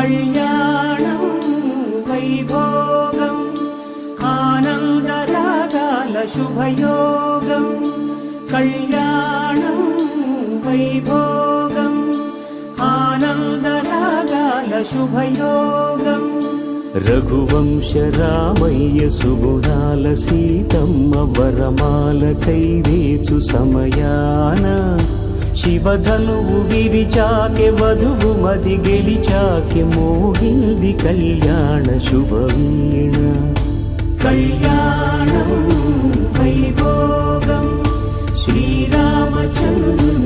కళ్యాణం వైభోగం ఆనందరాగాల శుభయోగం కళ్యాణం వైభోగం ఆనందరాగాల శుభయోగం రఘువంశ రామయ్య సుగుణాల సీతమ్మ వరమాల కైవేచు సమయాన శివధనువు విరిచాకె వధువు మది గెలిచాకె మోగింది కళ్యాణ శుభవీణ కళ్యాణం వైభోగం శ్రీరామచంద్రుని